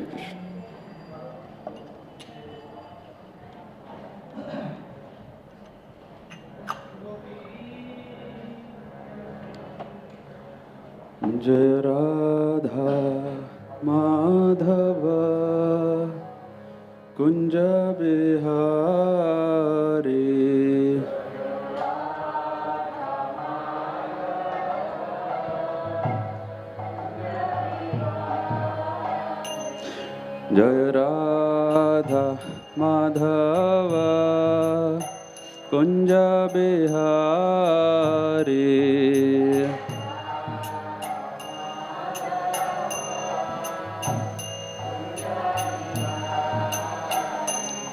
Krishna. Jai Radha Madhava Kunja Bihari Jai Radha Madhava Kunja Bihari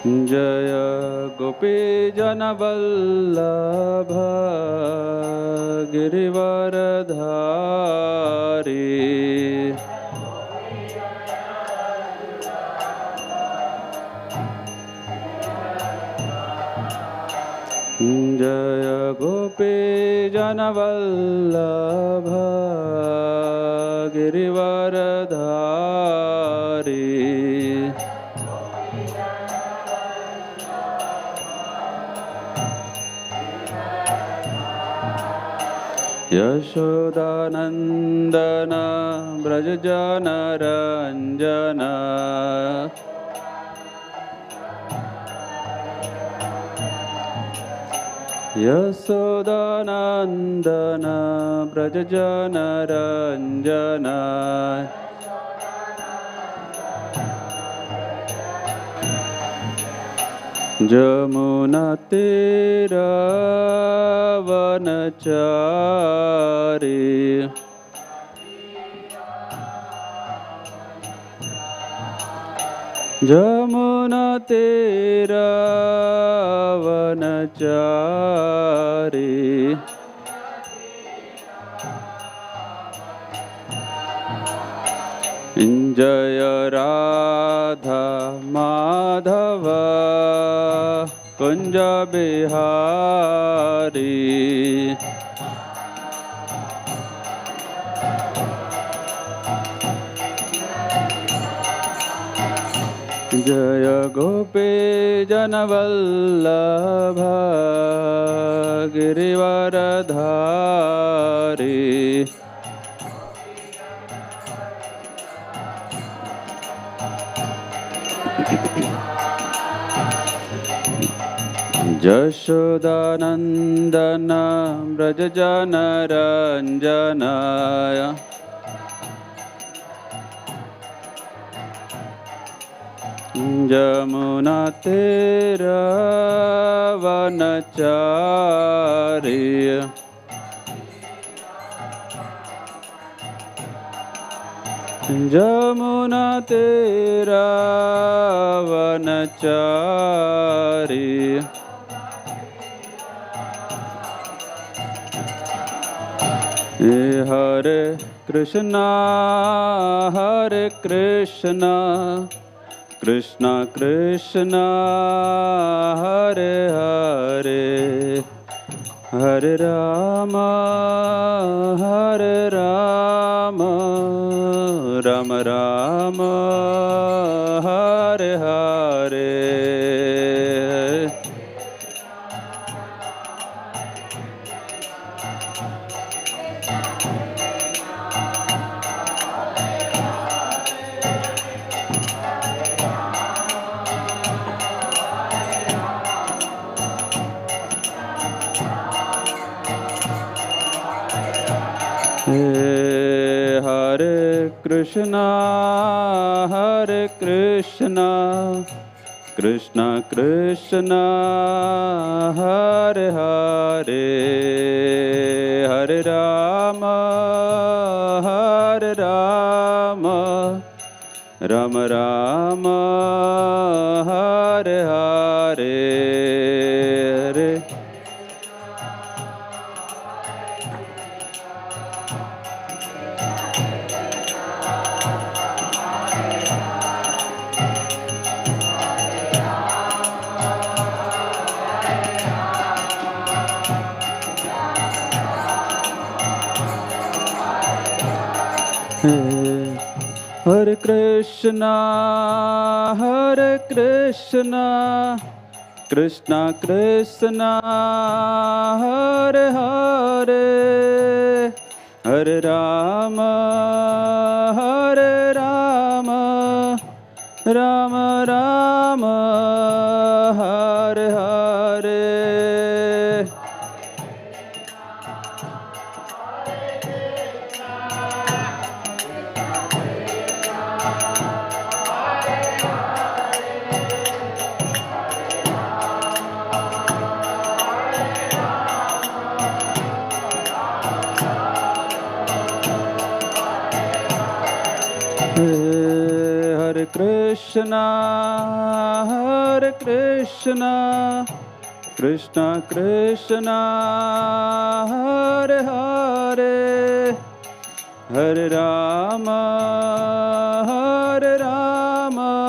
Jaya Gopi Janavallabha Girivaradhari Jaya Gopi Janavallabha Girivaradhari Yashodanandana Brajjana Ranjana Yashodanandana Brajjana Ranjana Jamuna Tira Vanachari Jamuna Tira Vanachari Jaya Radha Madhava Kunja Bihari Jaya Gopi Janavallabha Girivaradhari Jashodanandana Brajjana Ranjana Jamuna Tira Vanachari Jamuna Tira Vanachari Hare Krishna Hare Krishna Krishna Krishna Hare Hare Hare Rama Hare Rama Rama Rama Hare Hare Hare Krishna Hare Krishna Krishna Krishna Hare Hare Hare Rama Hare Rama Rama Rama Hare Hare Hare Krishna, Krishna Krishna, Hare Hare, Hare Rama, Rama Rama, Hare Hare. Hare Krishna, Krishna Krishna, Hare Hare, Hare Rama, Rama Rama, Hare Hare.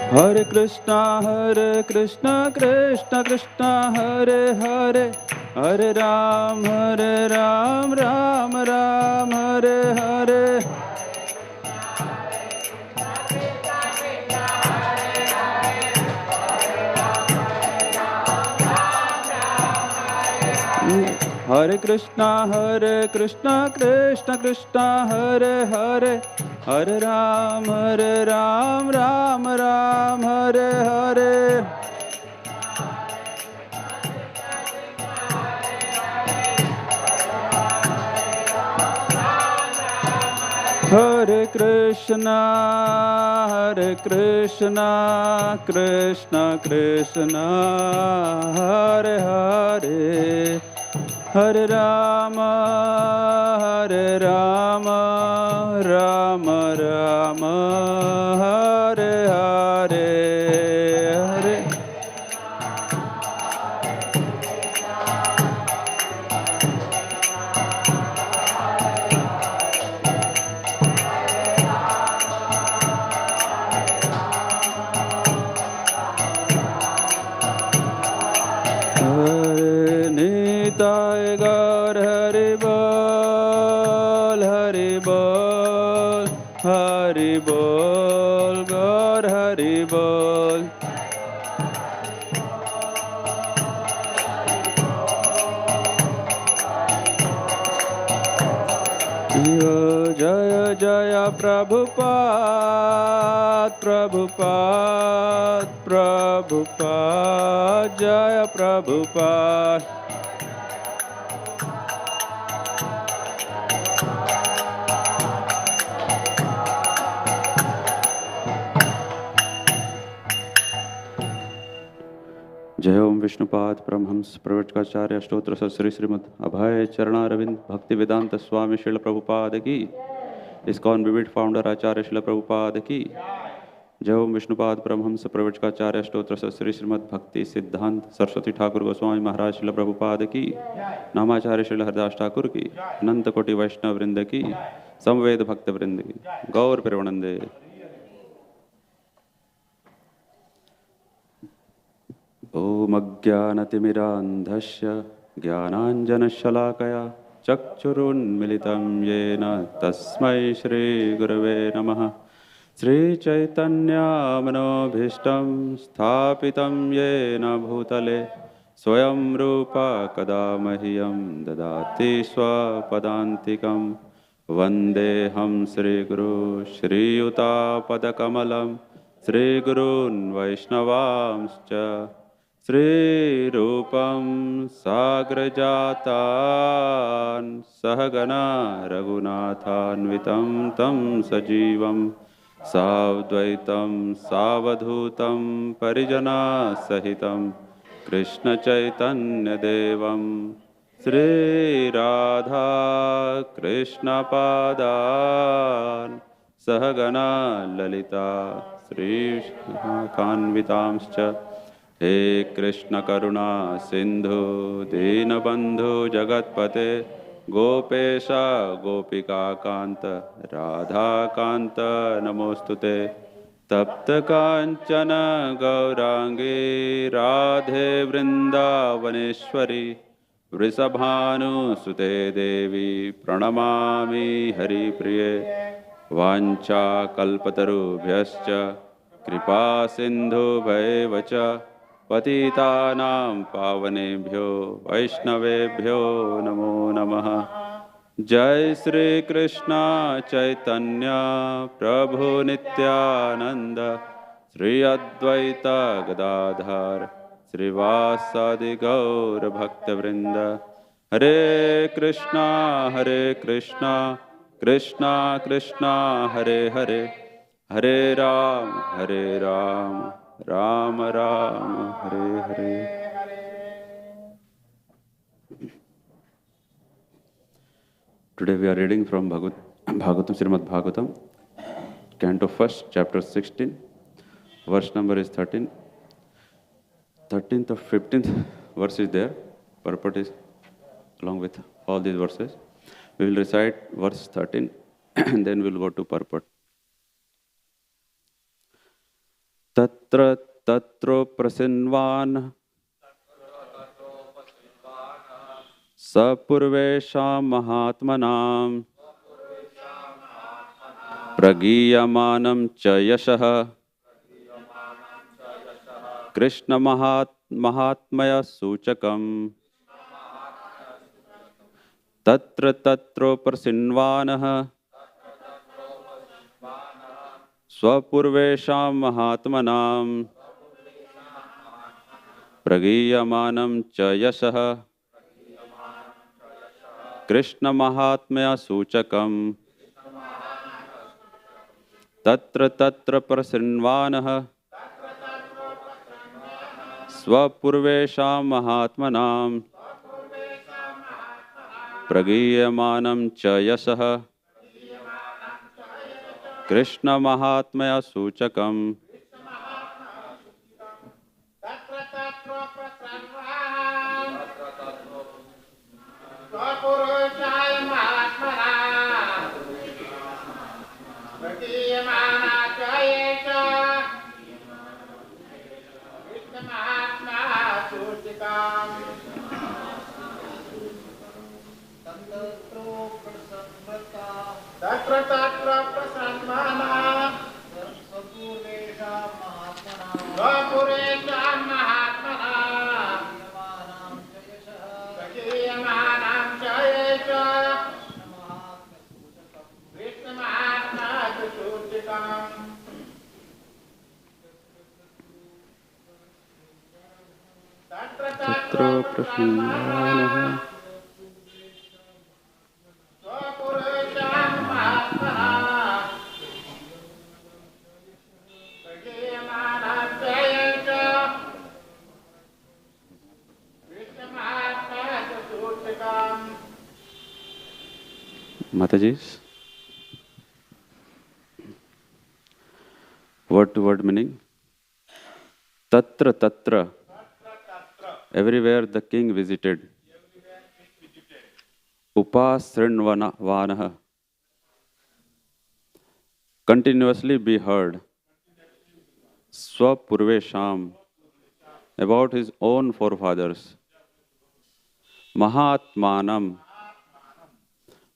Hare Krishna, Krishna Krishna, Hare Hare, Hare Ram, Ram Ram, Hare Hare. Hare Krishna, Krishna Krishna, Hare Hare, Hare Ram, Ram Ram, Hare Hare. Hare Krishna, Krishna Krishna, Hare Hare, Hare Rama, Rama Rama, Hare Hare, Hare. Nitai Gaur Hari Bol, Hari Bol, Hari Bol, Gaur Hari Bol. Jaya Jaya Prabhupada, Prabhupada, Prabhupada, Jaya Prabhupada. जय ओम विष्णुपाद परमहंस प्रवचकाचार्य स्तोत्र श्री श्रीमद अभय चरणारविंद भक्ति वेदांत स्वामी श्रील प्रभुपाद की, ISKCON विविध founder आचार्य श्रील प्रभुपाद की। जय ओम विष्णुपाद परमहंस प्रवचकाचार्य स्तोत्र श्री श्रीमद भक्ति सिद्धांत सरस्वती ठाकुर गोस्वामी महाराज श्रील प्रभुपाद की, नामाचार्य श्रील हरदास ठाकुर की, अनंत कोटि वैष्णव वृंद की, समवेद भक्त वृंद की, गौर प्रेमानंदे। ओम अज्ञानतिमिरान्धस्य ज्ञानाञ्जनशलाकया चक्षुरुन्मिलितं येन तस्मै श्रीगुरवे नमः। श्रीचैतन्यमनोभीष्टं स्थापितं येन भूतले स्वयं रूपा कदा मह्यं ददाति स्वपदान्तिकं। वन्देऽहं श्रीगुरो श्रीयुतापदकमलं श्रीगुरून् वैष्णवांश्च श्रीरूपं साग्रजातान् सहगना रघुनाथान्वितं तं सजीवं साद्वैतं सावधूतं परिजनसहितं कृष्णचैतन्यदेवं श्रीराधा कृष्णपादान् सहगना ललिता श्रीकान्वितांश्च हे कृष्ण करुणा सिंधु दीनबंधु जगत्पते गोपेश गोपिका कांत राधा कांत नमोस्तुते तप्त कांचन गौरांगी राधे वृंदावनेश्वरी वृषभानुसुते देवी प्रणमामि हरिप्रिये वाञ्छा कल्पतरुभ्यश्च कृपा सिन्धुभ्यैव च पतितानां पावनेभ्यो वैष्णवेभ्यो नमो नमः। जय श्री कृष्ण चैतन्य प्रभु नित्यानंद श्री अद्वैत गदाधर श्रीवासादि गौर भक्तवृंद। हरे Krishna Krishna Krishna Hare Hare Hare Ram Ram Ram Hare Hare. Today we are reading from Bhagavatam, Srimad Bhagavatam, Canto 1st, Chapter 16, verse number is 13. 13th or 15th verse is there. Purport is along with all these verses. We will recite verse 13 and then we will go to purport. Tatra tatro prasinvan sapurvesham mahatmanam pragiyyamanam cha yashah Krishna mahatmaya suchakam tatra tatro prasinvanah swapurvesham mahatmanam pragiyyamanam cha yashah Krishna mahatmaya suchakam tatra tatra prasinvanah swapurvesham mahatmanam pragiyyamanam cha yasah Krishna mahatmaya suchakam Tatra prasinvanah Mataji's word to word meaning. Tatra tatra, everywhere the king visited. Upasrinvanah, continuously be heard. Swapurvesham, about his own forefathers. Mahatmanam,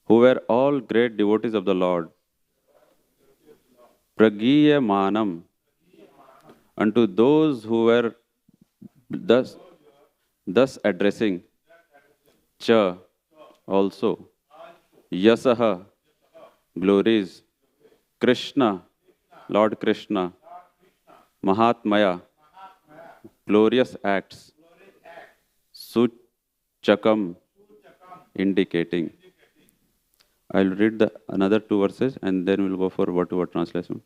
who were all great devotees of the Lord. Pragiyyamanam, unto those who were thus addressing. Cha, also. Yasaha, glories. Krishna, Lord Krishna. Mahatmaya, glorious acts. Suchakam, indicating. I'll read another two verses and then we'll go for word-to-word translation.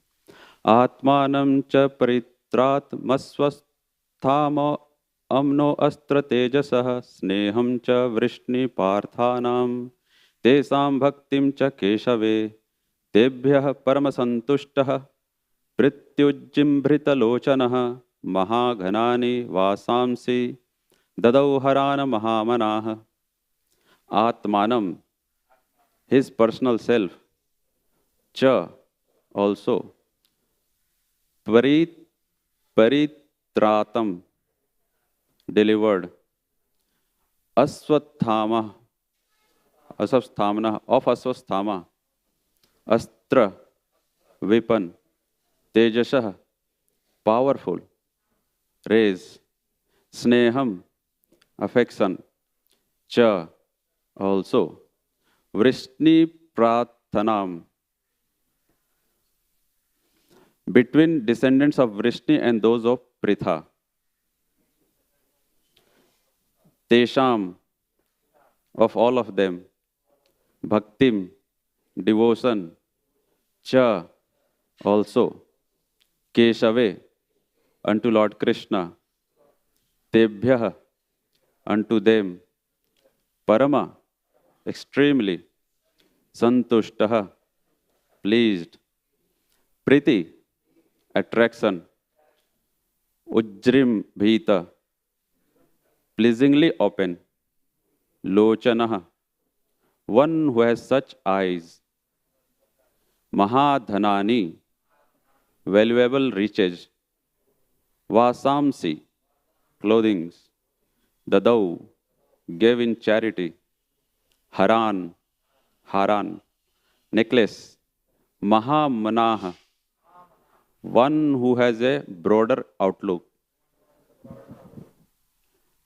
Atmanam cha paritrat masvasthama amno astra tejasah sneham cha vrishni parthanam tesam bhaktim cha keshave Tebhyah Paramasantustah Prityujjimbrita Mahaghanani Vasamsi Dadau Harana Mahamanah. Atmanam, his personal self, cha, also, parit, paritratam, delivered, aswathama, aswasthamana, of aswasthama, astra, weapon, tejasah, powerful, raise, sneham, affection, cha, also, vrishni prathanam, between descendants of Vrishni and those of Pritha. Tesham, of all of them. Bhaktim, devotion. Cha, also. Keshave, unto Lord Krishna. Tebhyah, unto them. Parama, extremely. Santushtah, pleased. Priti, attraction. Ujrim bhita, pleasingly open. Lochanah, one who has such eyes. Mahadhanani, valuable riches. Vasamsi, clothings. Dadau, gave in charity. Haran, necklace. Mahamanah, one who has a broader outlook.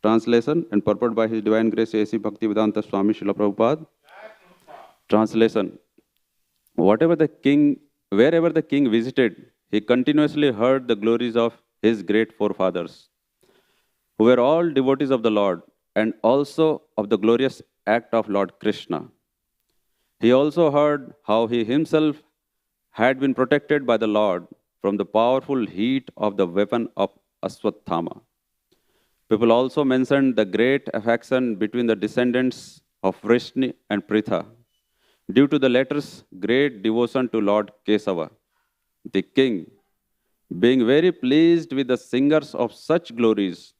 Translation and purport by His Divine Grace A.C. Bhaktivedanta Swami Srila Prabhupada. Translation. Wherever the king visited, he continuously heard the glories of his great forefathers, who were all devotees of the Lord, and also of the glorious act of Lord Krishna. He also heard how he himself had been protected by the Lord from the powerful heat of the weapon of Aswathama. People also mentioned the great affection between the descendants of Vrishni and Pritha, due to the latter's great devotion to Lord Kesava. The king, being very pleased with the singers of such glories,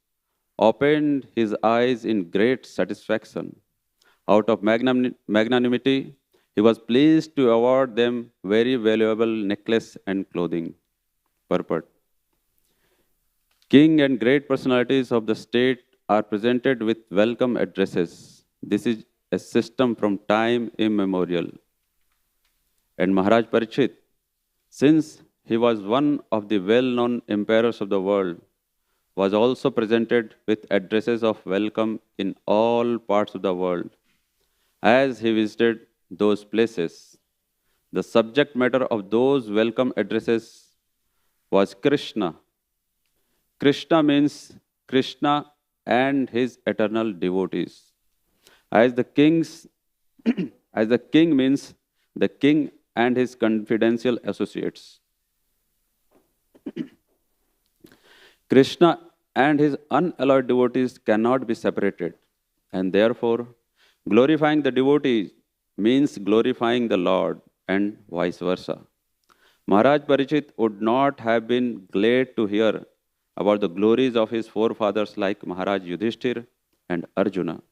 opened his eyes in great satisfaction. Out of magnanimity, he was pleased to award them very valuable necklace and clothing. Purport. King and great personalities of the state are presented with welcome addresses. This is a system from time immemorial. And Maharaj Parikshit, since he was one of the well-known emperors of the world, was also presented with addresses of welcome in all parts of the world. As he visited those places, the subject matter of those welcome addresses was Krishna. Krishna means Krishna and his eternal devotees. As the king means the king and his confidential associates. Krishna and his unalloyed devotees cannot be separated, and therefore glorifying the devotees means glorifying the Lord, and vice versa. Maharaj Parikshit would not have been glad to hear about the glories of his forefathers like Maharaj Yudhishthir and Arjuna,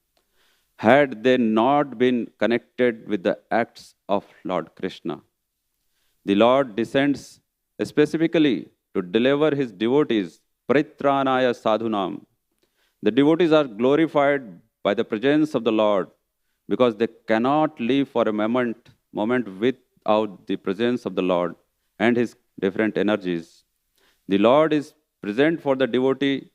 had they not been connected with the acts of Lord Krishna. The Lord descends specifically to deliver his devotees, Pritranaya Sadhunam. The devotees are glorified by the presence of the Lord because they cannot live for a moment without the presence of the Lord and his different energies. The Lord is present for the devotee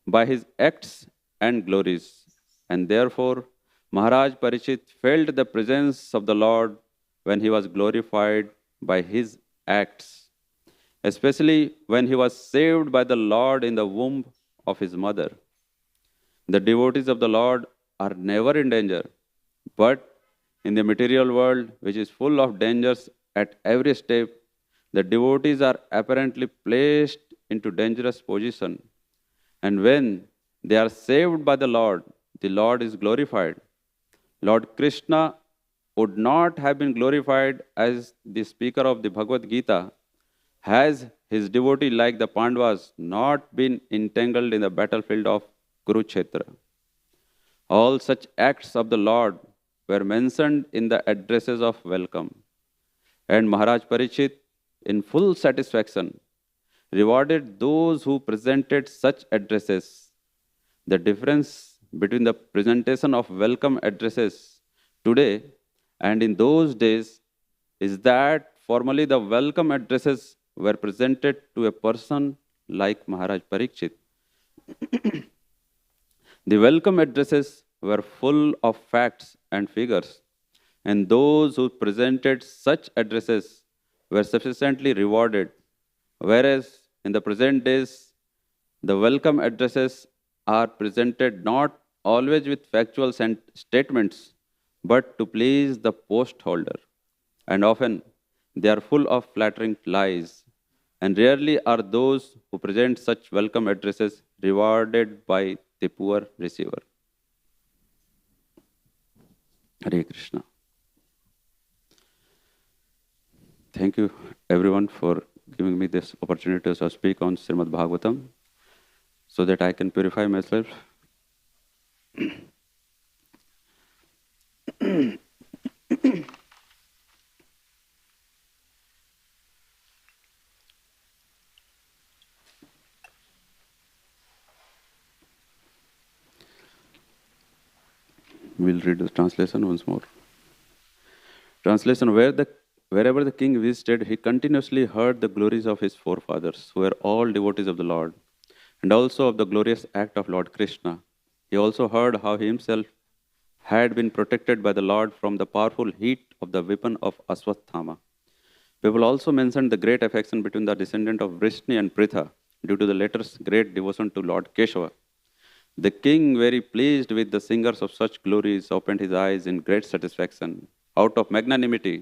by his acts and glories, and therefore Maharaj Parikshit felt the presence of the Lord when he was glorified by his acts, especially when he was saved by the Lord in the womb of his mother. The devotees of the Lord are never in danger, but in the material world, which is full of dangers at every step, the devotees are apparently placed into dangerous position. And when they are saved by the Lord is glorified. Lord Krishna would not have been glorified as the speaker of the Bhagavad Gita, has his devotee like the Pandavas not been entangled in the battlefield of Kurukshetra. All such acts of the Lord were mentioned in the addresses of welcome. And Maharaj Parikshit, in full satisfaction, rewarded those who presented such addresses. The difference between the presentation of welcome addresses today and in those days is that formally the welcome addresses were presented to a person like Maharaj Parikshit. The welcome addresses were full of facts and figures, and those who presented such addresses were sufficiently rewarded, whereas in the present days, the welcome addresses are presented not always with factual statements, but to please the post holder. And often they are full of flattering lies, and rarely are those who present such welcome addresses rewarded by the poor receiver. Hare Krishna. Thank you everyone for giving me this opportunity to speak on Srimad Bhagavatam so that I can purify myself. We'll read the translation once more. Translation: wherever the king visited, he continuously heard the glories of his forefathers, who were all devotees of the Lord, and also of the glorious act of Lord Krishna. He also heard how he himself had been protected by the Lord from the powerful heat of the weapon of Aswathama. People also mentioned the great affection between the descendant of Vrishni and Pritha, due to the latter's great devotion to Lord Keshava. The king, very pleased with the singers of such glories, opened his eyes in great satisfaction. Out of magnanimity,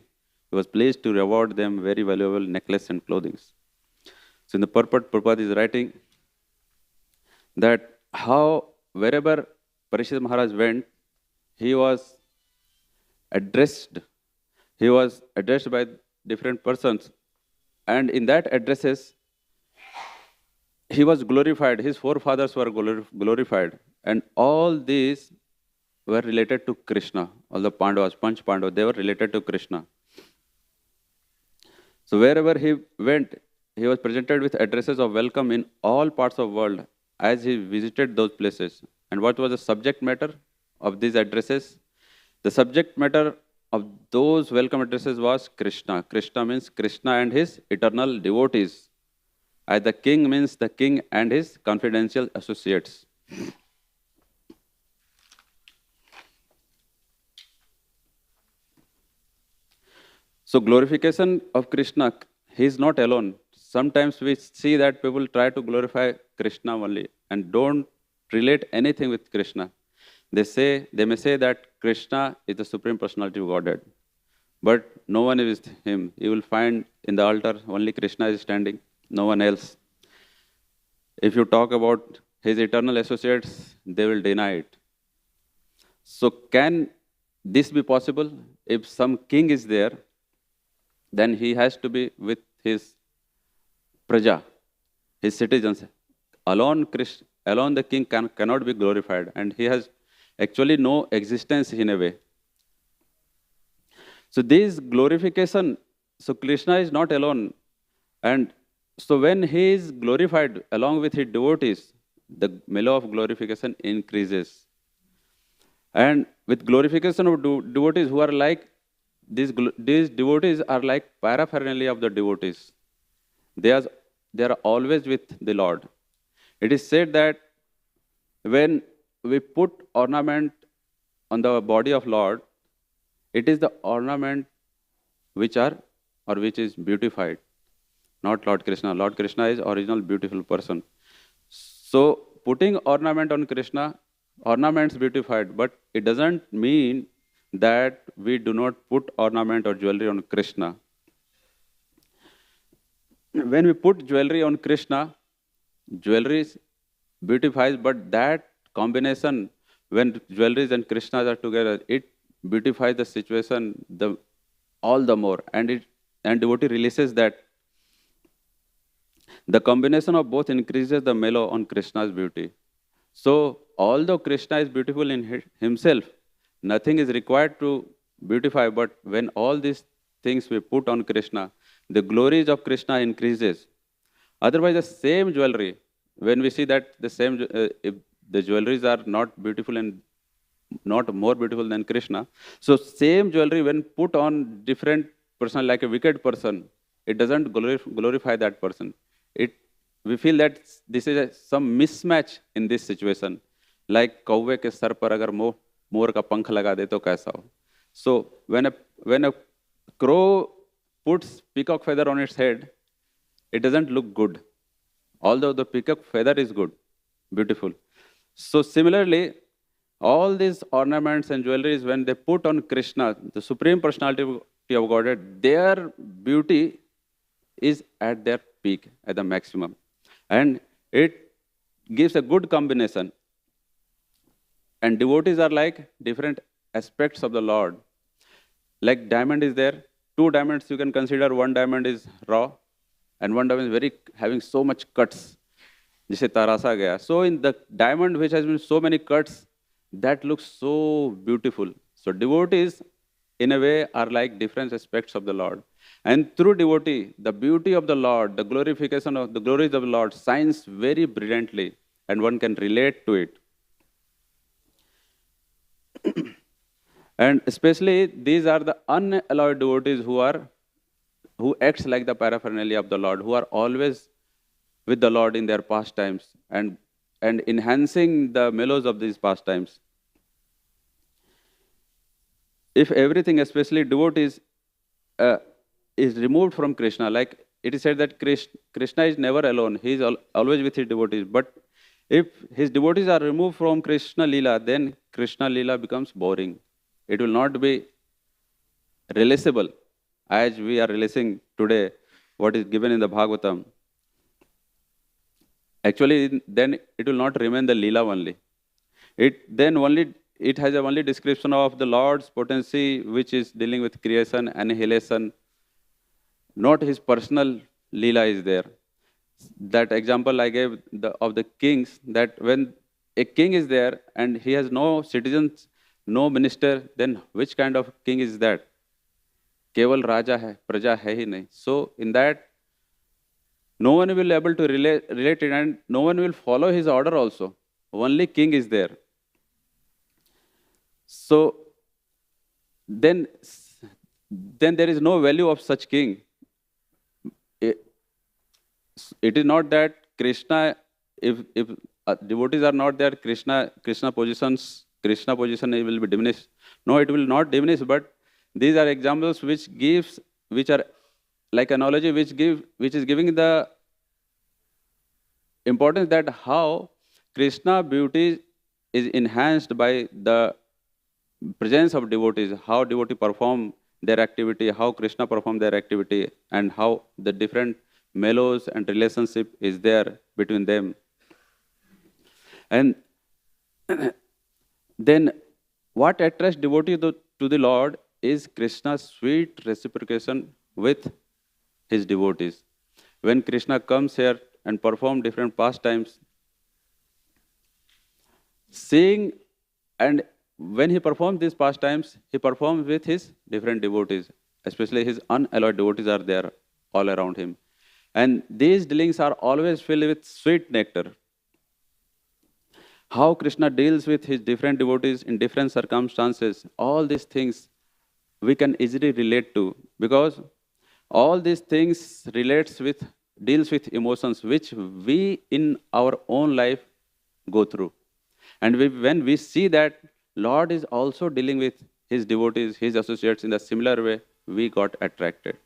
he was pleased to reward them very valuable necklace and clothing. So in the purport, Prabhupada is writing that how wherever Parikshit Maharaj went, he was addressed. He was addressed by different persons. And in that addresses, he was glorified. His forefathers were glorified. And all these were related to Krishna. All the Pandavas, Panch Pandavas, they were related to Krishna. So wherever he went, he was presented with addresses of welcome in all parts of the world as he visited those places. And what was the subject matter of these addresses? The subject matter of those welcome addresses was Krishna. Krishna means Krishna and his eternal devotees. As the king means the king and his confidential associates. So glorification of Krishna, he is not alone. Sometimes we see that people try to glorify Krishna only and don't relate anything with Krishna. They may say that Krishna is the Supreme Personality of Godhead, but no one is with him. You will find in the altar only Krishna is standing, no one else. If you talk about his eternal associates, they will deny it. So can this be possible? If some king is there, then he has to be with his praja, his citizens. Alone the king cannot be glorified, and he has actually no existence in a way. So this glorification, so Krishna is not alone. And so when he is glorified along with his devotees, the mellow of glorification increases. And with glorification of devotees who are like, these devotees are like paraphernalia of the devotees. They are always with the Lord. It is said that when we put ornament on the body of Lord, it is the ornament which is beautified, not Lord Krishna. Lord Krishna is original beautiful person. So putting ornament on Krishna, ornaments beautified, but it doesn't mean that we do not put ornament or jewelry on Krishna. When we put jewelry on Krishna, jewelry beautifies, but that combination, when jewelries and Krishna are together, it beautifies the situation all the more. And devotee releases that the combination of both increases the mellow on Krishna's beauty. So, although Krishna is beautiful in himself, nothing is required to beautify, but when all these things we put on Krishna, the glories of Krishna increases. Otherwise, the same jewelry, when we see that if the jewelries are not beautiful and not more beautiful than Krishna, so same jewelry when put on different person, like a wicked person, it doesn't glorify that person. We feel that this is some mismatch in this situation. Like कौवे के sir पर अगर मोर का पंख लगा दे तो कैसा हो? So when a crow puts peacock feather on its head, it doesn't look good. Although the peacock feather is good, beautiful. So similarly, all these ornaments and jewelries, when they put on Krishna, the Supreme Personality of Godhead, their beauty is at their peak, at the maximum. And it gives a good combination. And devotees are like different aspects of the Lord. Like diamond is there, 2 diamonds you can consider, 1 diamond is raw, and 1 diamond is having so much cuts, जिसे तरासा गया. So in the diamond which has been so many cuts, that looks so beautiful. So devotees, in a way, are like different aspects of the Lord. And through devotee, the beauty of the Lord, the glorification of the glories of the Lord shines very brilliantly, and one can relate to it. And especially these are the unalloyed devotees who acts like the paraphernalia of the Lord, who are always with the Lord in their pastimes and enhancing the mellows of these pastimes. If everything, especially devotees, is removed from Krishna, like it is said that Krishna is never alone, he is always with his devotees. But if his devotees are removed from Krishna Leela, then Krishna Leela becomes boring. It will not be realizable as we are realizing today what is given in the Bhagavatam. Actually, then it will not remain the Leela only. It has a only description of the Lord's potency, which is dealing with creation, annihilation. Not his personal Leela is there. That example I gave of the kings, that when a king is there and he has no citizens, no minister, then which kind of king is that? Keval Raja hai, Praja hai hi nahi. So in that, no one will be able to relate it, and no one will follow his order also. Only king is there. So then there is no value of such king. It is not that Krishna, if devotees are not there, Krishna position will be diminished. No, it will not diminish, but these are examples which are like analogy which is giving the importance that how Krishna beauty is enhanced by the presence of devotees, how devotees perform their activity, how Krishna perform their activity, and how the different mellows and relationship is there between them. And then what attracts devotee to the Lord is Krishna's sweet reciprocation with his devotees. When Krishna comes here and perform different pastimes, seeing, and when he performs these pastimes, he performs with his different devotees, especially his unalloyed devotees are there all around him. And these dealings are always filled with sweet nectar. How Krishna deals with his different devotees in different circumstances, all these things we can easily relate to, because all these things deals with emotions which we in our own life go through. And when we see that Lord is also dealing with his devotees, his associates in a similar way, we got attracted.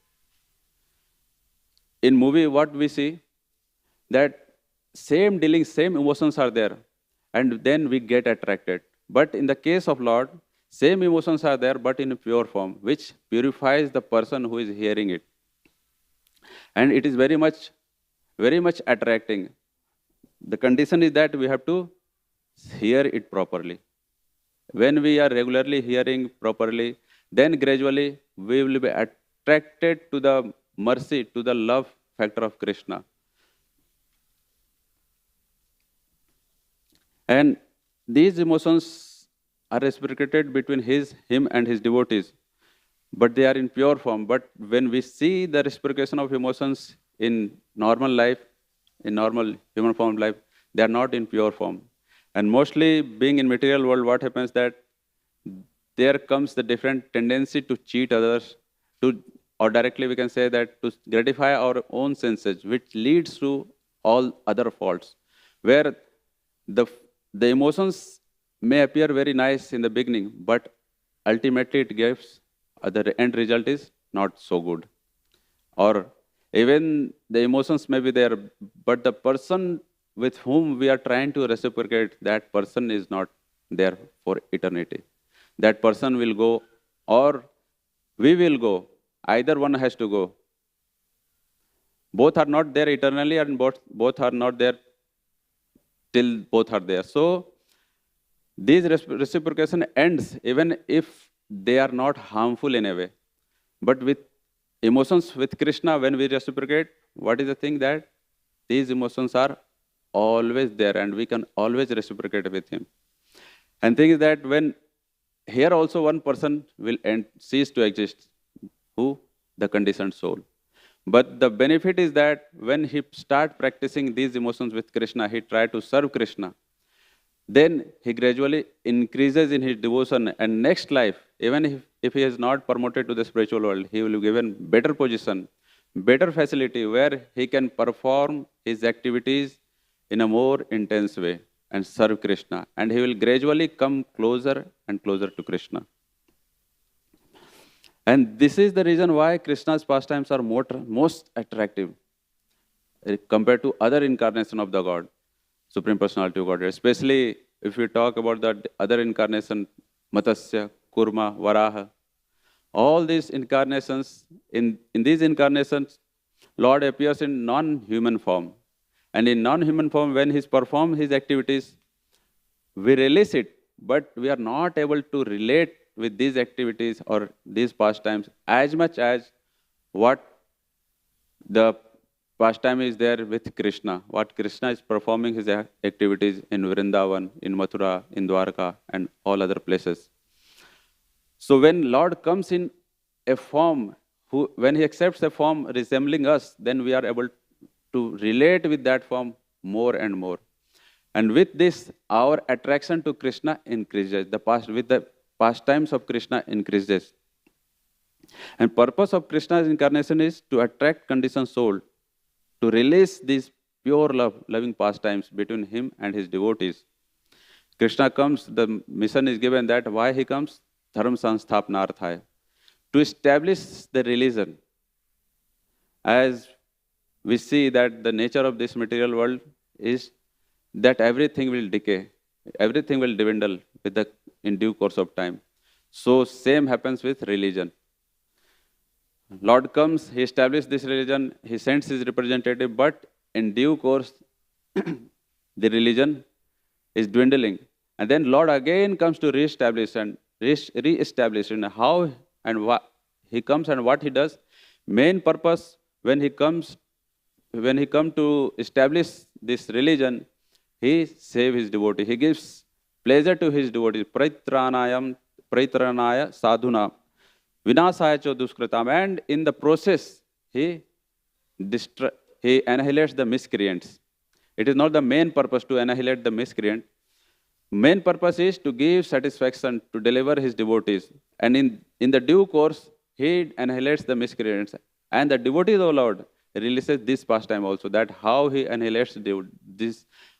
In movie, what we see, that same dealings, same emotions are there, and then we get attracted. But in the case of Lord, same emotions are there, but in a pure form, which purifies the person who is hearing it. And it is very much attracting. The condition is that we have to hear it properly. When we are regularly hearing properly, then gradually we will be attracted to the mercy, to the love factor of Krishna. And these emotions are reciprocated between him and his devotees, but they are in pure form. But when we see the reciprocation of emotions in normal life, in normal human form life, they are not in pure form. And mostly being in material world, what happens that there comes the different tendency to cheat others, to, or directly we can say that to gratify our own senses, which leads to all other faults, where the, the emotions may appear very nice in the beginning, but ultimately it gives, the end result is not so good. Or even the emotions may be there, but the person with whom we are trying to reciprocate, that person is not there for eternity. That person will go, or we will go. Either one has to go. Both are not there eternally, and both are not there till both are there. So this reciprocation ends even if they are not harmful in a way. But with emotions with Krishna, when we reciprocate, what is the thing that these emotions are always there and we can always reciprocate with him. And thing is that when here also one person will cease to exist. Who? The conditioned soul. But the benefit is that when he start practicing these emotions with Krishna, he try to serve Krishna, then he gradually increases in his devotion, and next life, even if he is not promoted to the spiritual world, he will be given better position, better facility where he can perform his activities in a more intense way and serve Krishna. And he will gradually come closer and closer to Krishna. And this is the reason why Krishna's pastimes are most attractive compared to other incarnation of the God, Supreme Personality of Godhead. Especially if we talk about the other incarnation, Matsya, Kurma, Varaha, all these incarnations, in these incarnations, Lord appears in non-human form. And in non-human form, when he performs his activities, we release it, but we are not able to relate with these activities or these pastimes as much as what the pastime is there with Krishna, what Krishna is performing his activities in Vrindavan, in Mathura, in Dwarka, and all other places. So when Lord comes in a form, when he accepts a form resembling us, then we are able to relate with that form more and more. And with this, our attraction to Krishna increases. With the pastimes of Krishna increases. And purpose of Krishna's incarnation is to attract conditioned soul, to release these pure loving pastimes between him and his devotees. Krishna comes, the mission is given that why he comes? Dharma sansthapanarthaya. To establish the religion. As we see that the nature of this material world is that everything will decay, everything will dwindle in due course of time. So same happens with religion. Lord comes, he establishes this religion, he sends his representative, but in due course, the religion is dwindling. And then Lord again comes to re-establish and re-establish. And how and what he comes and what he does. Main purpose when he comes to establish this religion, he saves his devotee. He gives pleasure to his devotees. Praitranaya sadhuna. Vinasaya duskritam. And in the process, he annihilates the miscreants. It is not the main purpose to annihilate the miscreant. Main purpose is to give satisfaction, to deliver his devotees. And in the due course, he annihilates the miscreants. And the devotees of Lord releases this pastime also, that how he annihilates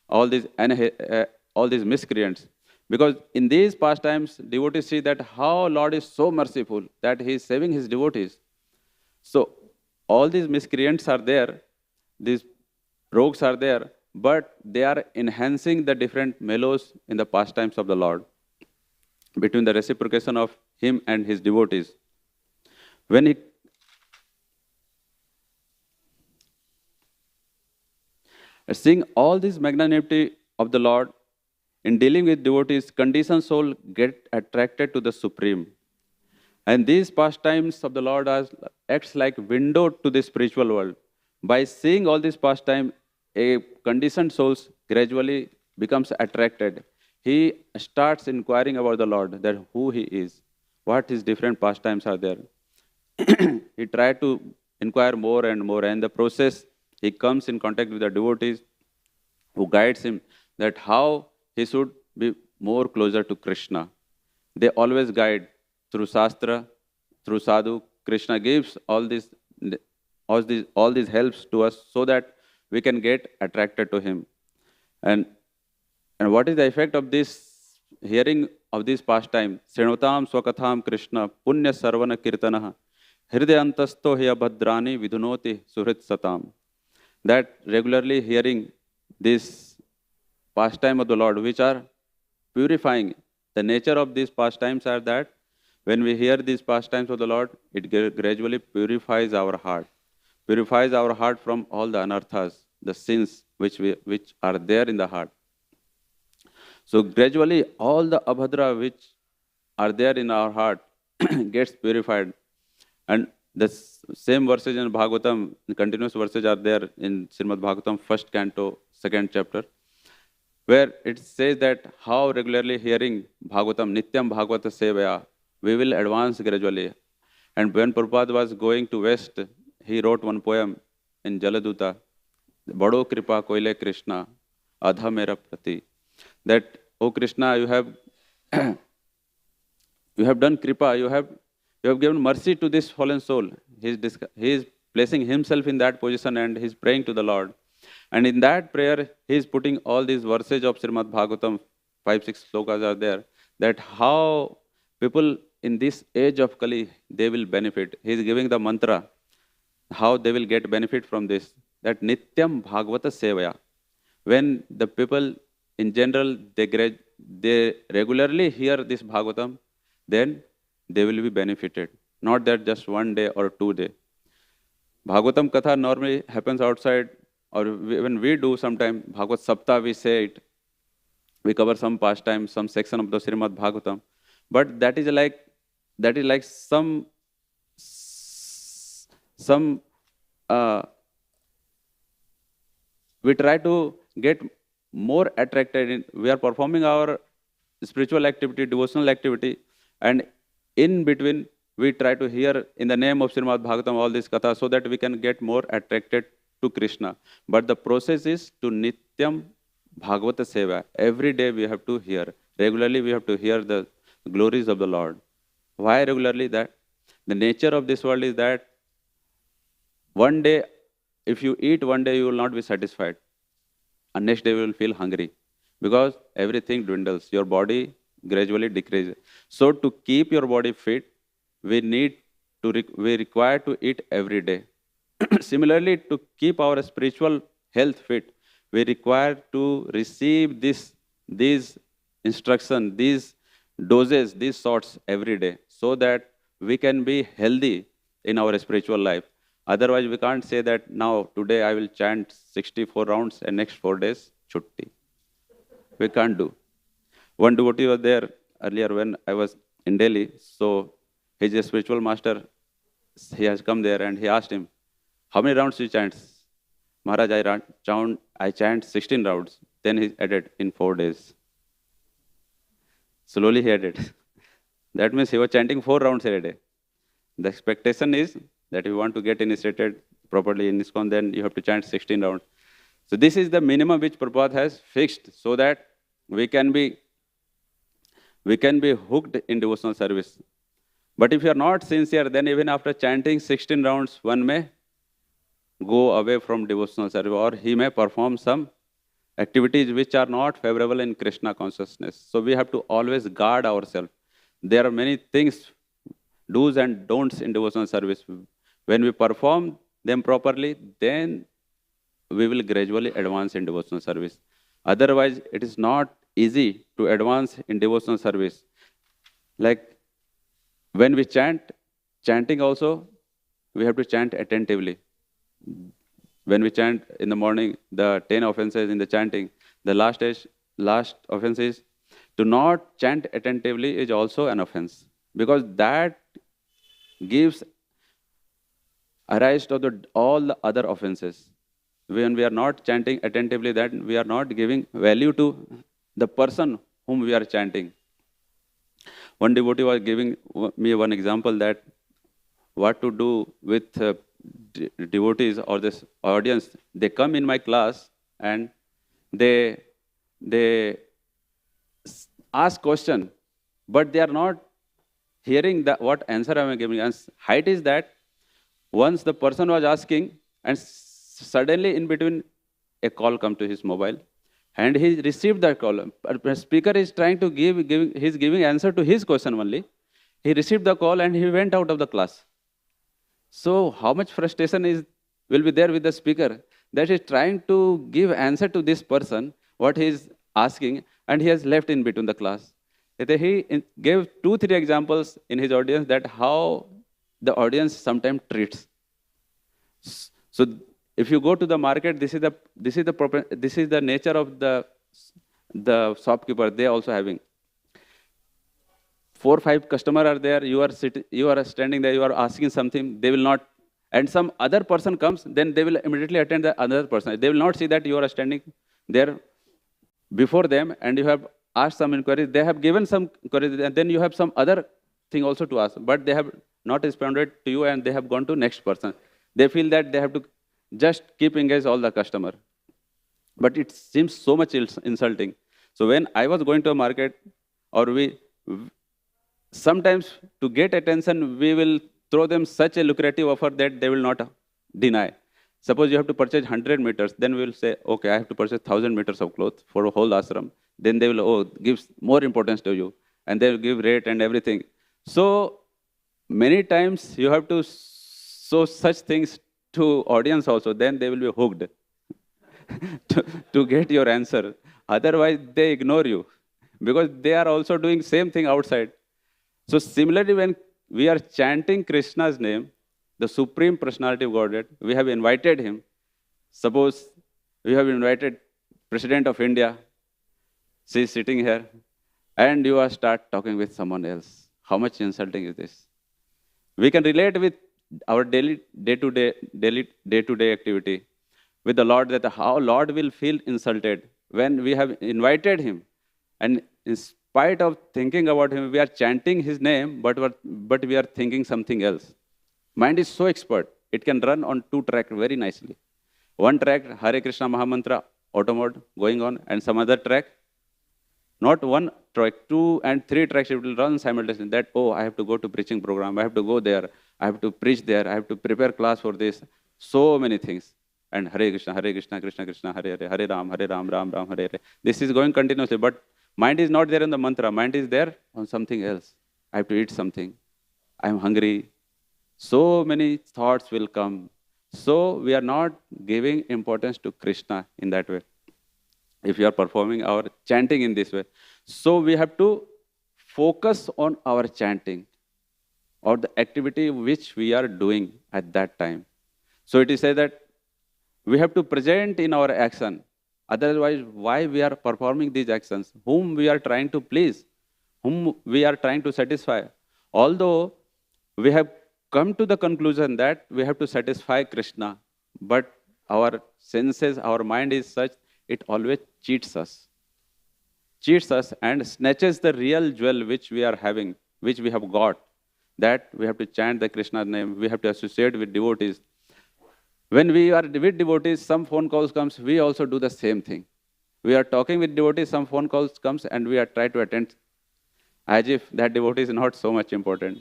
all these miscreants. Because in these pastimes, devotees see that how Lord is so merciful that he is saving his devotees. So all these miscreants are there, these rogues are there, but they are enhancing the different mellows in the pastimes of the Lord between the reciprocation of him and his devotees. When he seeing all this magnanimity of the Lord, In dealing with devotees, conditioned soul get attracted to the Supreme. And these pastimes of the Lord acts like window to the spiritual world. By seeing all these pastimes, a conditioned soul gradually becomes attracted. He starts inquiring about the Lord, that who He is, what His different pastimes are there. He tried to inquire more and more, and the process, he comes in contact with the devotees who guides him that how he should be more closer to Krishna. They always guide through Shastra, through Sadhu. Krishna gives all these helps to us so that we can get attracted to him. And, and what is the effect of this hearing of this pastime? Srinotam swakatham Krishna punya sarvana kirtanaha hridayantasto hiya bhadrani vidunoti suhrit satam. That regularly hearing this pastime of the Lord, which are purifying. The nature of these pastimes are that when we hear these pastimes of the Lord, it gradually purifies our heart from all the anarthas, the sins which are there in the heart. So gradually, all the abhadra which are there in our heart gets purified. And the same verses in Bhagavatam, continuous verses are there in Srimad Bhagavatam, 1st canto, 2nd chapter, where it says that how regularly hearing Bhagavatam, Nityam Bhagavata Sevaya, we will advance gradually. And when Prabhupada was going to West, he wrote one poem in Jaladuta, Bado Kripa Koile Krishna, Adha Mera Prati, that, O Krishna, you have done Kripa, you have given mercy to this fallen soul. He is placing himself in that position and he is praying to the Lord. And in that prayer, he is putting all these verses of Srimad Bhagavatam, 5-6 slokas are there, that how people in this age of Kali, they will benefit. He is giving the mantra, how they will get benefit from this, that Nityam Bhagavata Sevaya. When the people in general, they regularly hear this Bhagavatam, then they will be benefited. Not that just one day or 2 days. Bhagavatam Katha normally happens outside, or when we do sometime, Bhagavat Sapta, we say it, we cover some pastime, some section of the Srimad Bhagavatam. But that is like some we try to get more attracted in, we are performing our spiritual activity, devotional activity, and in between we try to hear in the name of Srimad Bhagavatam all this katha so that we can get more attracted to Krishna. But the process is to Nityam Bhagavata Seva. Every day we have to hear. Regularly we have to hear the glories of the Lord. Why regularly? That the nature of this world is that one day, if you eat one day, you will not be satisfied. And next day you will feel hungry because everything dwindles. Your body gradually decreases. So to keep your body fit, we require to eat every day. Similarly, to keep our spiritual health fit, we require to receive these instructions, these doses, these sorts every day, so that we can be healthy in our spiritual life. Otherwise, we can't say that now, today I will chant 64 rounds and next 4 days, chutti. We can't do. One devotee was there earlier when I was in Delhi. So he's a spiritual master. He has come there and he asked him, how many rounds you chant? Maharaj, I chant 16 rounds. Then he added, in 4 days. Slowly he added. That means he was chanting 4 rounds every day. The expectation is that if you want to get initiated properly in ISKCON, then you have to chant 16 rounds. So this is the minimum which Prabhupada has fixed so that we can be hooked in devotional service. But if you are not sincere, then even after chanting 16 rounds, one may go away from devotional service, or he may perform some activities which are not favorable in Krishna consciousness. So we have to always guard ourselves. There are many things, do's and don'ts in devotional service. When we perform them properly, then we will gradually advance in devotional service. Otherwise, it is not easy to advance in devotional service. Like when we chanting also, we have to chant attentively. When we chant in the morning, the 10 offenses in the chanting, the last stage, last offense is to not chant attentively is also an offense, because that gives arise to all the other offenses. When we are not chanting attentively, then we are not giving value to the person whom we are chanting. One devotee was giving me one example that what to do with devotees or this audience. They come in my class and they ask question, but they are not hearing what answer I am giving. And height is that once the person was asking, and suddenly in between a call come to his mobile, and he received that call. The speaker is trying to he's giving answer to his question only. He received the call and he went out of the class. So how much frustration will be there with the speaker that is trying to give answer to this person, what he is asking, and he has left in between the class. He gave 2-3 examples in his audience that how the audience sometimes treats. So if you go to the market, this is the nature of the shopkeeper. They also having 4-5 customers are there. You are standing there. You are asking something. They will not, and some other person comes. Then they will immediately attend the other person. They will not see that you are standing there before them, and you have asked some inquiries. They have given some inquiries, and then you have some other thing also to ask. But they have not responded to you, and they have gone to next person. They feel that they have to just keep engaged all the customer. But it seems so much insulting. So when I was going to a market, or sometimes to get attention, we will throw them such a lucrative offer that they will not deny. Suppose you have to purchase 100 meters, then we will say, okay, I have to purchase 1,000 meters of cloth for a whole ashram. Then they will, give more importance to you. And they will give rate and everything. So many times you have to show such things to audience also, then they will be hooked to get your answer. Otherwise, they ignore you because they are also doing same thing outside. So similarly, when we are chanting Krishna's name, the Supreme Personality of Godhead, we have invited him. Suppose we have invited President of India, she is sitting here, and you are start talking with someone else. How much insulting is this? We can relate with our day-to-day activity with the Lord, that how Lord will feel insulted when we have invited him. And in spite of thinking about him, we are chanting his name, but we are thinking something else. Mind is so expert, it can run on 2 tracks very nicely. One track, Hare Krishna Mahamantra, auto mode going on, and some other track, not one track, 2 and 3 tracks, it will run simultaneously. That, I have to go to preaching program, I have to go there, I have to preach there, I have to prepare class for this. So many things. And Hare Krishna, Krishna Krishna, Hare Hare, Hare Ram, Ram Ram, Hare Hare. This is going continuously, but mind is not there in the mantra. Mind is there on something else. I have to eat something. I am hungry. So many thoughts will come. So we are not giving importance to Krishna in that way. If you are performing our chanting in this way. So we have to focus on our chanting or the activity which we are doing at that time. So it is said that we have to present in our action. Otherwise, why we are performing these actions? Whom we are trying to please? Whom we are trying to satisfy? Although we have come to the conclusion that we have to satisfy Krishna, but our senses, our mind is such, it always cheats us and snatches the real jewel which we are having, which we have got, that we have to chant the Krishna's name, we have to associate with devotees. When we are with devotees, some phone calls comes, we also do the same thing. We are talking with devotees, some phone calls comes, and we are try to attend as if that devotee is not so much important.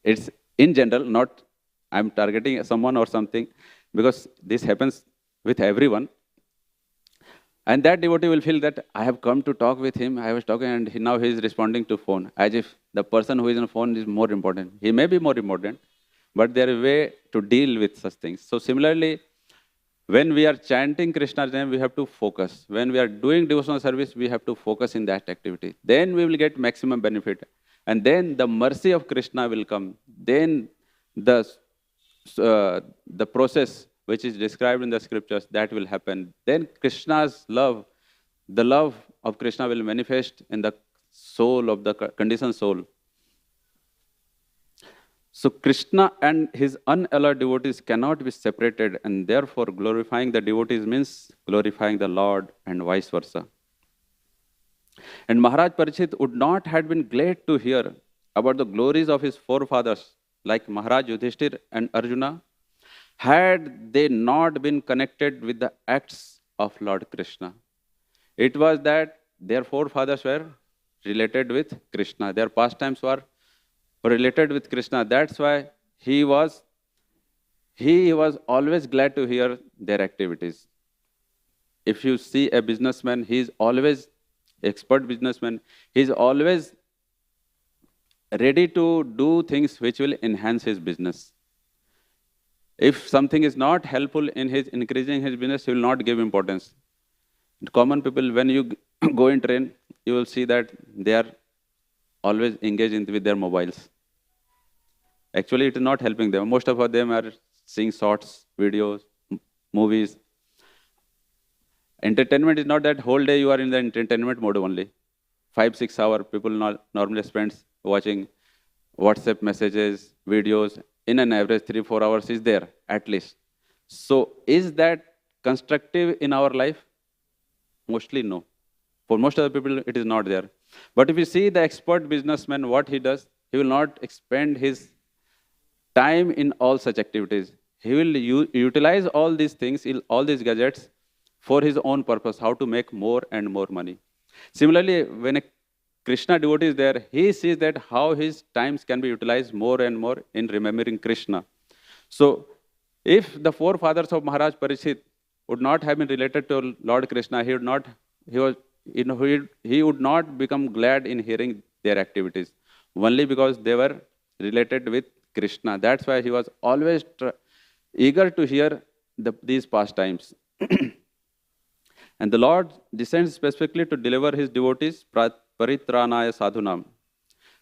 It's in general, not I'm targeting someone or something, because this happens with everyone. And that devotee will feel that I have come to talk with him, I was talking, and now he is responding to phone, as if the person who is on phone is more important. He may be more important, but there is a way to deal with such things. So similarly, when we are chanting Krishna's name, we have to focus. When we are doing devotional service, we have to focus in that activity. Then we will get maximum benefit. And then the mercy of Krishna will come. Then the process which is described in the scriptures, that will happen. Then Krishna's love, the love of Krishna will manifest in the soul of the conditioned soul. So Krishna and his unalloyed devotees cannot be separated, and therefore glorifying the devotees means glorifying the Lord and vice versa. And Maharaj Parikshit would not have been glad to hear about the glories of his forefathers like Maharaj Yudhishthir and Arjuna had they not been connected with the acts of Lord Krishna. It was that their forefathers were related with Krishna. Their pastimes were related with Krishna. That's why he was always glad to hear their activities. If you see a businessman, he is always expert businessman. He is always ready to do things which will enhance his business. If something is not helpful in his increasing his business, he will not give importance. Common people, when you go in train, you will see that they are always engaged with their mobiles. Actually, it is not helping them. Most of them are seeing shorts, videos, movies. Entertainment is not that whole day you are in the entertainment mode only. 5-6 hours people normally spend watching WhatsApp messages, videos. In an average, 3-4 hours is there at least. So is that constructive in our life? Mostly no. For most of the people, it is not there. But if you see the expert businessman, what he does, he will not expend his time in all such activities. He will utilize all these things, all these gadgets for his own purpose, how to make more and more money. Similarly, when a Krishna devotee is there, he sees that how his times can be utilized more and more in remembering Krishna. So, if the forefathers of Maharaj Parikshit would not have been related to Lord Krishna, he would not become glad in hearing their activities, only because they were related with Krishna. That's why he was always eager to hear these pastimes. And the Lord descends specifically to deliver his devotees, Paritranaya Sadhunam.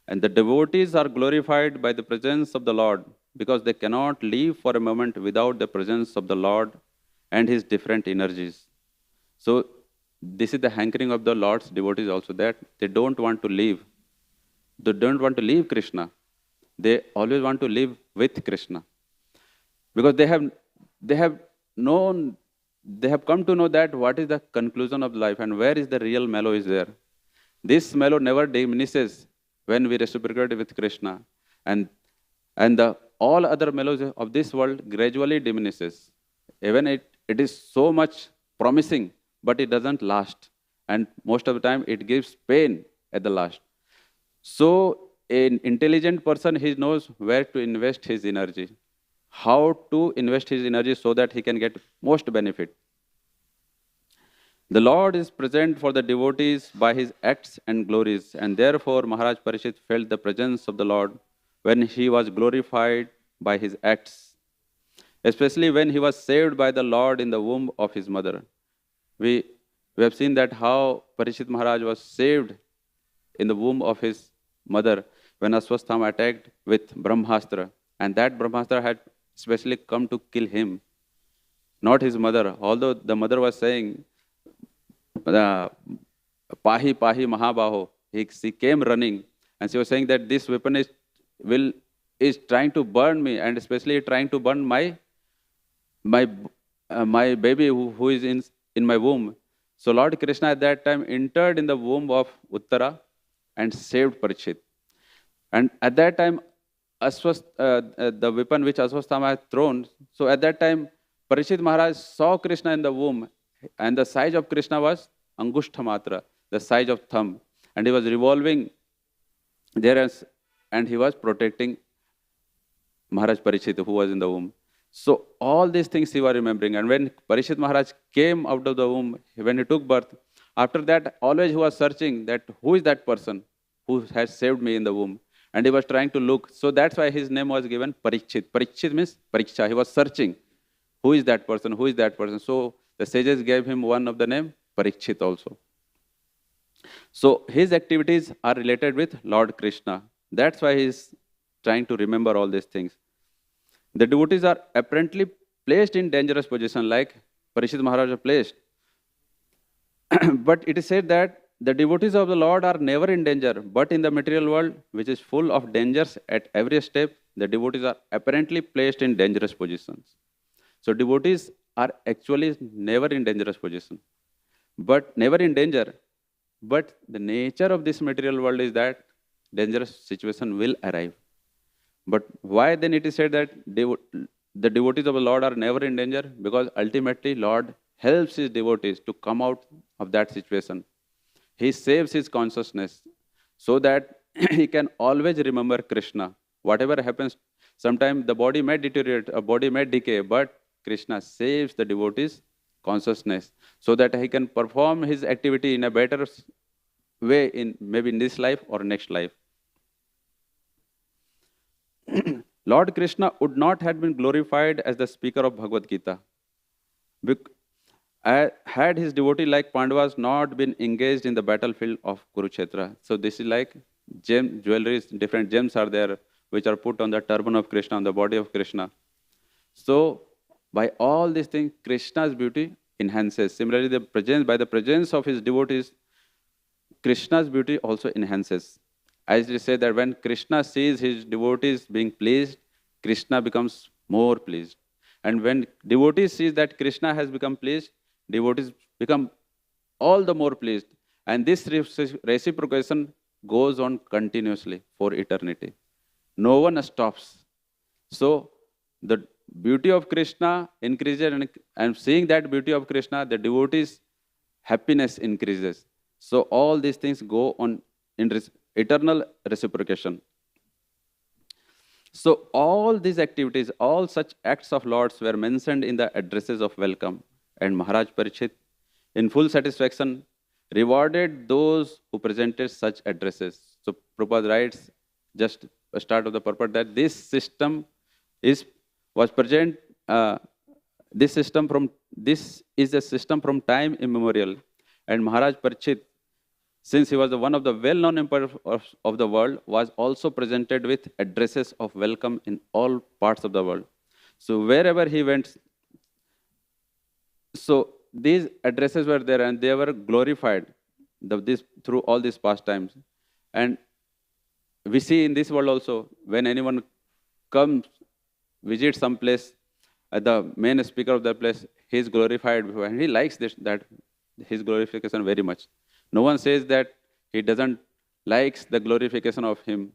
And the devotees are glorified by the presence of the Lord because they cannot live for a moment without the presence of the Lord and his different energies. So this is the hankering of the Lord's devotees also, that they don't want to leave. They don't want to leave Krishna. They always want to live with Krishna. Because they have come to know that what is the conclusion of life and where is the real mellow is there. This mellow never diminishes when we reciprocate with Krishna. And all other mellows of this world gradually diminishes. Even it is so much promising, but it doesn't last. And most of the time it gives pain at the last. So an intelligent person, he knows where to invest his energy, how to invest his energy so that he can get most benefit. The Lord is present for the devotees by his acts and glories, and therefore Maharaj Parikshit felt the presence of the Lord when he was glorified by his acts, especially when he was saved by the Lord in the womb of his mother. We have seen that how Parikshit Maharaj was saved in the womb of his mother when Aswasthama attacked with Brahmastra, and that Brahmastra had specially come to kill him, not his mother. Although the mother was saying, Pahi Pahi Mahabaho, she came running and she was saying that this weapon is trying to burn me, and especially trying to burn my baby who is in my womb. So Lord Krishna at that time entered in the womb of Uttara and saved Parikshit. And at that time, the weapon which Aswasthama had thrown, so at that time, Parikshit Maharaj saw Krishna in the womb, and the size of Krishna was Angushtha Matra, the size of thumb. And he was revolving there and he was protecting Maharaj Parikshit who was in the womb. So all these things he was remembering. And when Parikshit Maharaj came out of the womb, when he took birth, after that, always he was searching that who is that person who has saved me in the womb. And he was trying to look. So that's why his name was given Parikshit. Parikshit means Pariksha. He was searching. Who is that person? Who is that person? So the sages gave him one of the name, Parikshit also. So his activities are related with Lord Krishna. That's why he is trying to remember all these things. The devotees are apparently placed in dangerous position, like Parikshit Maharaj was placed. But it is said that the devotees of the Lord are never in danger, but in the material world, which is full of dangers at every step, the devotees are apparently placed in dangerous positions. So devotees are actually never in dangerous position, but never in danger. But the nature of this material world is that dangerous situation will arrive. But why then it is said that the devotees of the Lord are never in danger? Because ultimately Lord helps his devotees to come out of that situation. He saves his consciousness so that he can always remember Krishna. Whatever happens, sometimes the body may deteriorate, a body may decay, but Krishna saves the devotee's consciousness so that he can perform his activity in a better way in maybe in this life or next life. Lord Krishna would not have been glorified as the speaker of Bhagavad Gita had his devotee like Pandavas not been engaged in the battlefield of Kurukshetra. So this is like jewelries, different gems are there which are put on the turban of Krishna, on the body of Krishna. So by all these things, Krishna's beauty enhances. Similarly, by the presence of his devotees, Krishna's beauty also enhances. As we say that when Krishna sees his devotees being pleased, Krishna becomes more pleased. And when devotees see that Krishna has become pleased, devotees become all the more pleased. And this reciprocation goes on continuously for eternity. No one stops. So the beauty of Krishna increases, and seeing that beauty of Krishna, the devotees' happiness increases. So all these things go on in eternal reciprocation. So all these activities, all such acts of Lord's were mentioned in the addresses of welcome. And Maharaj Parikshit, in full satisfaction, rewarded those who presented such addresses. So Prabhupada writes, just a start of the purport, that this system was present. This is a system from time immemorial. And Maharaj Parikshit, since he was one of the well-known emperors of the world, was also presented with addresses of welcome in all parts of the world. So wherever he went, so these addresses were there and they were glorified through all these pastimes. And we see in this world also, when anyone comes, visits some place, the main speaker of the place, he is glorified before, and he likes his glorification very much. No one says that he doesn't likes the glorification of him.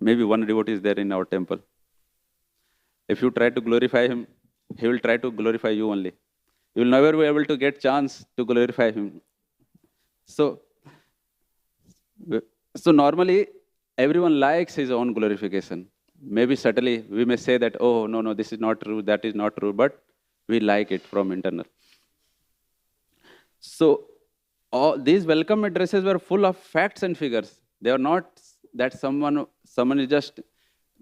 Maybe one devotee is there in our temple. If you try to glorify him, he will try to glorify you only. You will never be able to get chance to glorify him. So normally, everyone likes his own glorification. Maybe subtly, we may say that, oh, no, this is not true, that is not true, but we like it from internal. So all these welcome addresses were full of facts and figures. They are not that someone is just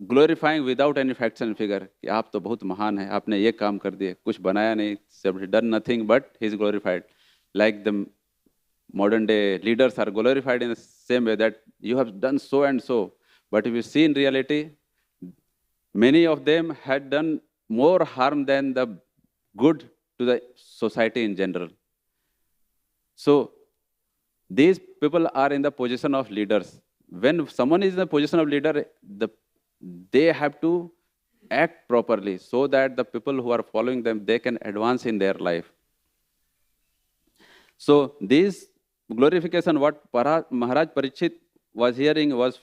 glorifying without any facts and figure. कि आप तो बहुत महान है, आपने ये काम कर दिए, कुछ बनाया नहीं, done nothing, but he is glorified. Like the modern day leaders are glorified in the same way that you have done so and so. But if you see in reality, many of them had done more harm than the good to the society in general. So these people are in the position of leaders. When someone is in the position of leader, they have to act properly so that the people who are following them, they can advance in their life. So this glorification, what Maharaj Parikshit was hearing, was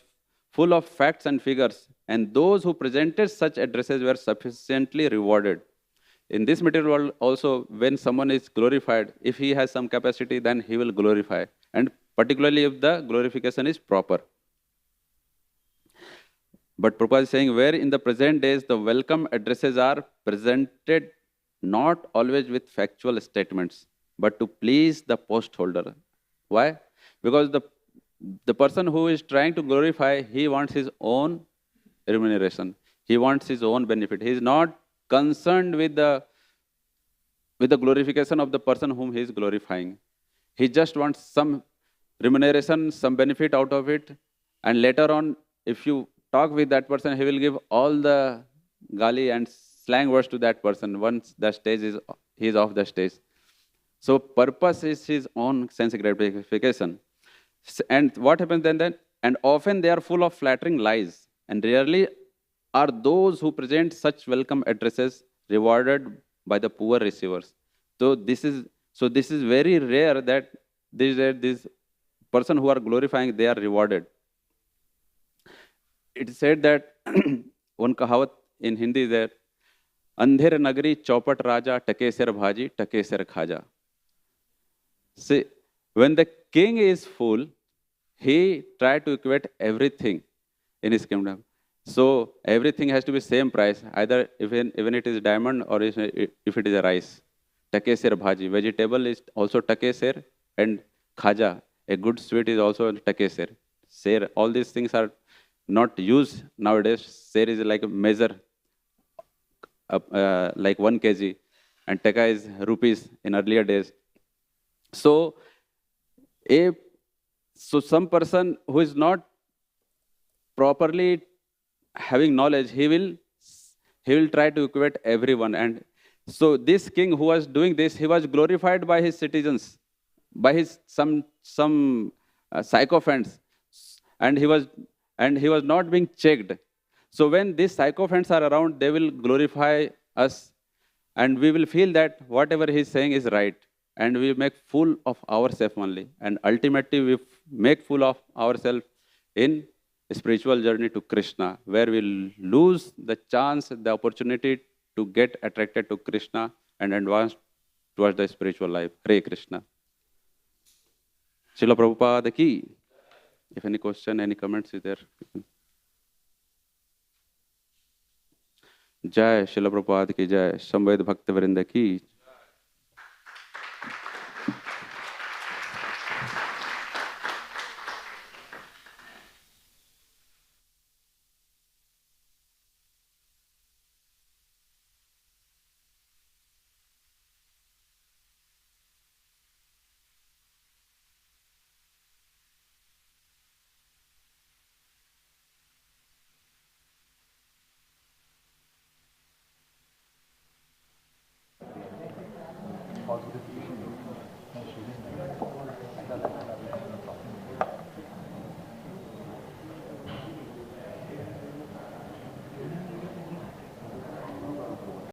full of facts and figures, and those who presented such addresses were sufficiently rewarded. In this material world also, when someone is glorified, if he has some capacity, then he will glorify, and particularly if the glorification is proper. But Prabhupada is saying, where in the present days the welcome addresses are presented not always with factual statements, but to please the post holder. Why? Because the person who is trying to glorify, he wants his own remuneration. He wants his own benefit. He is not concerned with the glorification of the person whom he is glorifying. He just wants some remuneration, some benefit out of it. And later on, if you talk with that person, he will give all the gali and slang words to that person once the stage he is off the stage. So purpose is his own sense gratification. And what happens then? And often they are full of flattering lies, and rarely are those who present such welcome addresses rewarded by the poor receivers. So this is very rare that this person who are glorifying, they are rewarded. It is said that one kahawat in Hindi is there, Andher Nagari चौपट राजा टके सिर भाजी टके सिर खाजा. See, when the king is full, he tried to equate everything in his kingdom. So everything has to be same price, either even it is diamond or if it is a rice. Take ser bhaji. Vegetable is also take ser, and khaja, a good sweet, is also take ser. Ser, all these things are not used nowadays. Ser is like a measure, like 1 kg, and taka is rupees in earlier days. So some person who is not properly having knowledge, he will try to equate everyone. And so this king who was doing this, he was glorified by his citizens, by his some sycophants, and he was not being checked. So when these sycophants are around, they will glorify us, and we will feel that whatever he is saying is right, and we make fool of ourselves only, and ultimately we make fool of ourselves in spiritual journey to Krishna, where we lose the chance, the opportunity to get attracted to Krishna and advance towards the spiritual life. Hare Krishna. Srila Prabhupada ki. If any question, any comments is there? Jai Srila Prabhupada ki jai. Samved Bhakta Vrinda ki.